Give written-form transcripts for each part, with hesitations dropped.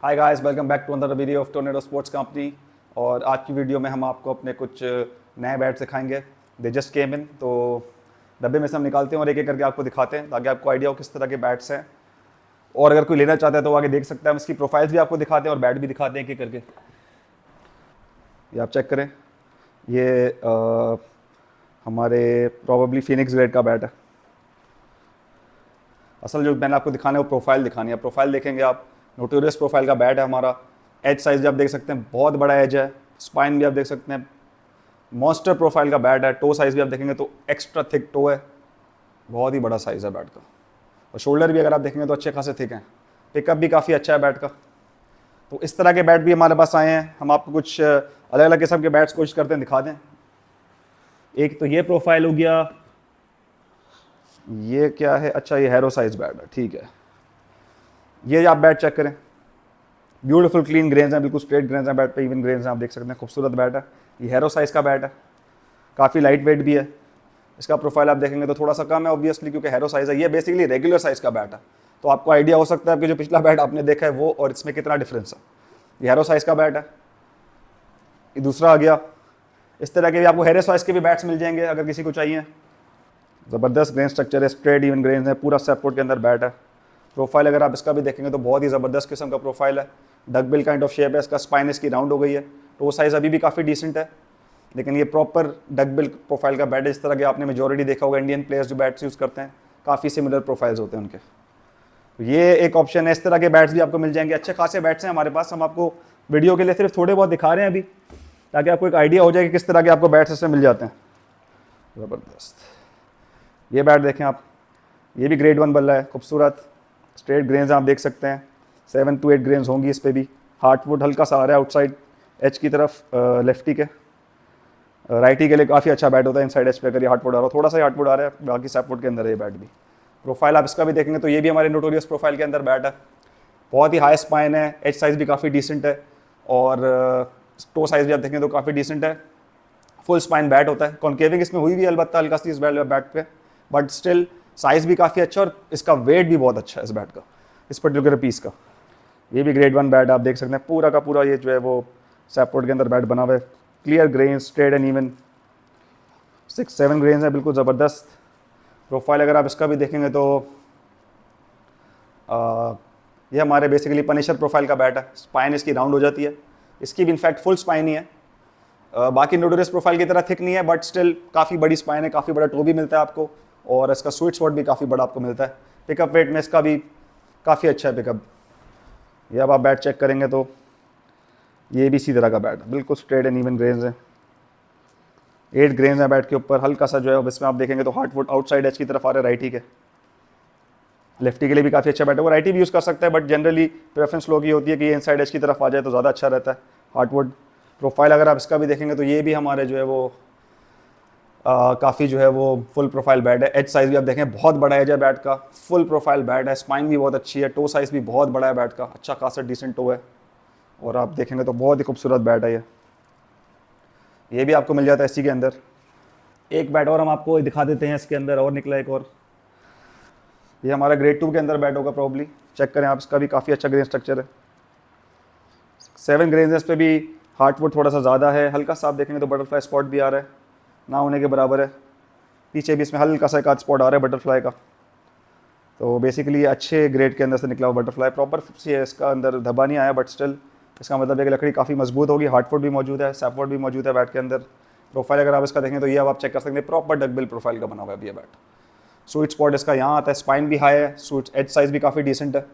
Hi guys, welcome back to another video of Tornado Sports company. और आज की video में हम आपको अपने कुछ नए बैट सिखाएंगे। दे जस्ट केम इन, तो डब्बे में से हम निकालते हैं और एक एक करके आपको दिखाते हैं ताकि आपको आइडिया हो किस तरह के बैट्स हैं। और अगर कोई लेना चाहता है तो वो आगे देख सकता है। हम इसकी प्रोफाइल्स भी आपको दिखाते हैं और बैट भी दिखाते हैं एक एक करके। ये आप चेक करें, ये हमारे प्रॉबेबली फिनिक्स ग्रेड का बैट है। असल जो मैंने आपको दिखाना है वो प्रोफाइल दिखानी है। प्रोफाइल देखेंगे आप, नोटोरियस प्रोफाइल का बैट है हमारा। एज साइज भी आप देख सकते हैं, बहुत बड़ा एज है। स्पाइन भी आप देख सकते हैं, मॉन्स्टर प्रोफाइल का बैट है। टो साइज भी आप देखेंगे तो एक्स्ट्रा थिक टो है, बहुत ही बड़ा साइज है बैट का। और शोल्डर भी अगर आप देखेंगे तो अच्छे खासे थिक हैं। पिकअप भी काफ़ी अच्छा है बैट का। तो इस तरह के बैट भी हमारे पास आए हैं। हम आपको कुछ अलग अलग किस्म के बैट्स कोशिश करते हैं दिखा दें। एक तो ये प्रोफाइल हो गया, ये क्या है, अच्छा ये हैरो साइज बैट है, ठीक है। ये आप बैट चेक करें, ब्यूटीफुल क्लीन ग्रेन्स हैं, बिल्कुल स्ट्रेट ग्रेन्स हैं बैट पे, इवन ग्रेन्स हैं, आप देख सकते हैं। खूबसूरत बैट है। ये हैरो साइज का बैट है, काफ़ी लाइट वेट भी है। इसका प्रोफाइल आप देखेंगे तो थोड़ा सा कम है ऑब्वियसली, क्योंकि हैरो साइज है। ये बेसिकली रेगुलर साइज का बैट है, तो आपको आइडिया हो सकता है कि जो पिछला बैट आपने देखा है वो और इसमें कितना डिफरेंस है। ये हैरो साइज का बैट है। ये दूसरा आ गया। इस तरह के भी आपको हैरो साइज के भी बैट्स मिल जाएंगे अगर किसी को चाहिए। ज़बरदस्त ग्रेन स्ट्रक्चर है, स्ट्रेट इवन ग्रेन्स है, पूरा सैपवुड के अंदर बैट है। प्रोफाइल अगर आप इसका भी देखेंगे तो बहुत ही ज़बरदस्त किस्म का प्रोफाइल है। Duck bill kind of shape है इसका, स्पाइन इसकी राउंड हो गई है। टो साइज़ अभी भी काफ़ी डिसेंट है, लेकिन ये प्रॉपर डक बिल प्रोफाइल का बैट है। इस तरह के आपने मेजॉरिटी देखा होगा इंडियन प्लेयर्स जो बैट्स यूज़ करते हैं, काफ़ी सिमिलर प्रोफाइल्स होते हैं उनके। तो ये एक ऑप्शन है। इस तरह के बैट्स भी आपको मिल जाएंगे। अच्छे खासे बैट्स हैं हमारे पास। हम आपको वीडियो के लिए सिर्फ थोड़े बहुत दिखा रहे हैं अभी, ताकि आपको एक आइडिया हो जाए कि किस तरह के आपको बैट्स इससे मिल जाते हैं। ज़बरदस्त ये बैट देखें आप, ये भी ग्रेड 1 बल्ला है, खूबसूरत स्ट्रेट ग्रेन्स आप देख सकते हैं। 7 to 8 ग्रेन्स होंगी इस पर भी। हार्टवुड हल्का सा आ रहा है आउटसाइड एच की तरफ, लेफ्टी के। राइटी के लिए काफ़ी अच्छा बैट होता है इनसाइड एच पे अगर ये हार्टवुड आ रहा हो। थोड़ा सा हार्टवुड आ रहा है, बाकी सैपवुड के अंदर है ये बैट भी। प्रोफाइल आप इसका भी देखेंगे तो ये भी हमारे नोटोरियस प्रोफाइल के अंदर बैट है। बहुत ही हाई स्पाइन है, एच साइज़ भी काफ़ी डिसेंट है, और टो साइज़ भी आप देखेंगे तो काफ़ी डिसेंट है। फुल स्पाइन बैट होता है। कॉन्केविंग इसमें हुई भी है अलबत्ता हल्का सी इस बैट पे, बट स्टिल साइज़ भी काफ़ी अच्छा और इसका वेट भी बहुत अच्छा है इस बैट का, इस पर्टिकुलर पीस का। ये भी ग्रेड 1 बैट आप देख सकते हैं। पूरा का पूरा ये जो है वो सैपवुड के अंदर बैट बना हुआ है। Clear grain, straight and even, 6-7 grains है, बिल्कुल ज़बरदस्त। प्रोफाइल अगर आप इसका भी देखेंगे तो ये हमारे बेसिकली पनिशर प्रोफाइल का बैट है। स्पाइन इसकी राउंड हो जाती है, इसकी भी इनफैक्ट फुल स्पाइन ही है। बाकी नोटोरियस प्रोफाइल की तरह थिक नहीं है, बट स्टिल काफ़ी बड़ी स्पाइन है, काफ़ी बड़ा टो भी मिलता है आपको, और इसका स्वीट स्पॉट भी काफ़ी बड़ा आपको मिलता है। पिकअप वेट में इसका भी काफ़ी अच्छा है पिकअप। ये अब आप बैट चेक करेंगे तो ये भी इसी तरह का बैट है, बिल्कुल स्ट्रेट एंड इवन ग्रेन्स है। 8 ग्रेन्स है बैट के ऊपर। हल्का सा जो है अब इसमें आप देखेंगे तो हार्टवुड आउटसाइड एच की तरफ आ रहा है राइटी के। लेफ्टी के लिए भी काफ़ी अच्छा बैट है। वो राइटी भी यूज़ कर सकता है, बट जनरली प्रेफरेंस लोग ये होती है कि ये इनसाइड एच की तरफ आ जाए तो ज़्यादा अच्छा रहता है हार्टवुड। प्रोफाइल अगर आप इसका भी देखेंगे तो ये भी हमारे जो है वो काफ़ी जो है वो फुल प्रोफाइल बैट है। एज साइज़ भी आप देखें, बहुत बड़ा एज है बैट का। फुल प्रोफाइल बैट है, स्पाइन भी बहुत अच्छी है, टो साइज़ भी बहुत बड़ा है बैट का, अच्छा खासा डिसेंट टो है, और आप देखेंगे तो बहुत ही खूबसूरत बैट है ये भी आपको मिल जाता है इसी के अंदर। एक बैट और हम आपको दिखा देते हैं इसके अंदर, और निकला एक और। ये हमारा ग्रेड 2 के अंदर बैट होगा प्रॉब्ली। चेक करें आप, इसका भी काफ़ी अच्छा ग्रेन स्ट्रक्चर है। 7 ग्रेन्स है इस पर भी। हार्टवुड थोड़ा सा ज़्यादा है, हल्का सा आप देखेंगे तो बटरफ्लाई स्पॉट भी आ रहा है, ना होने के बराबर है। पीछे भी इसमें हल्का सा एक आध स्पॉट आ रहा है बटरफ्लाई का। तो बेसिकली ये अच्छे ग्रेड के अंदर से निकला हुआ बटरफ्लाई, प्रॉपर है इसका अंदर धब्बा नहीं आया, बट स्टिल इसका मतलब है कि लकड़ी काफ़ी मजबूत होगी। हार्टवुड भी मौजूद है, सैपवुड भी मौजूद है बैट के अंदर। प्रोफाइल अगर आप इसका देखें तो ये अब आप चेक कर सकते हैं, प्रॉपर डकबिल प्रोफाइल का बना हुआ है ये बैट। स्वीट स्पॉट इसका यहाँ आता है, स्पाइन भी हाई है, स्वीट एज साइज़ भी काफ़ी डिसेंट है।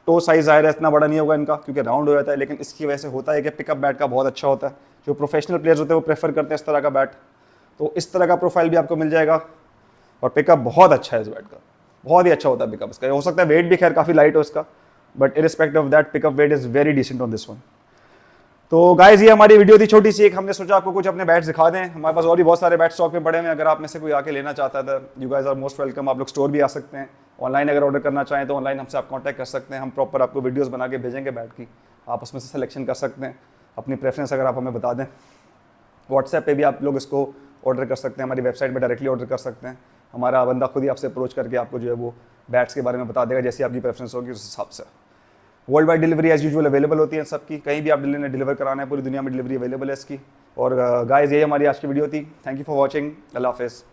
टो साइज़ ज़ाहिर है इतना बड़ा नहीं होगा इनका, क्योंकि राउंड हो जाता है, लेकिन इसकी वजह से होता है कि पिकअप बैट का बहुत अच्छा होता है। जो प्रोफेशनल प्लेयर्स होते हैं वो प्रेफर करते हैं इस तरह का बैट। तो इस तरह का प्रोफाइल भी आपको मिल जाएगा, और पिकअप बहुत अच्छा है इस बैट का, बहुत ही अच्छा होता है पिकअप इसका। हो सकता है वेट भी खैर काफ़ी लाइट हो इसका, but irrespective of that pickup weight is very decent on this one. तो गाइज ये हमारी वीडियो थी छोटी सी एक, हमने सोचा आपको कुछ अपने बैट्स दिखा दें। हमारे पास और भी बहुत सारे बैट स्टॉक में पड़े हैं, अगर आप में से कोई आके लेना चाहता है तो you guys are most welcome. आप लोग स्टोर भी आ सकते हैं। ऑनलाइन अगर ऑर्डर करना चाहें तो ऑनलाइन हमसे आप कांटेक्ट कर सकते हैं। हम प्रॉपर आपको वीडियोस बना के भेजेंगे बैट की, आप उसमें से सिलेक्शन कर सकते हैं। अपनी प्रेफरेंस अगर आप हमें बता दें, व्हाट्सएप पे भी आप लोग इसको ऑर्डर कर सकते हैं, हमारी वेबसाइट पे डायरेक्टली ऑर्डर कर सकते हैं। हमारा बंदा खुद ही आपसे अप्रोच करके आपको जो है वो बैट्स के बारे में बता देगा, जैसी आपकी प्रेफरेंस होगी उस हिसाब से। World wide delivery as usual available होती है सबकी, कहीं भी आप डिलीवर कराना है पूरी दुनिया में डिलीवरी अवेलेबल है इसकी। और गाइस यही हमारी आज की वीडियो थी। Thank you for watching. अल्लाह हाफिज़।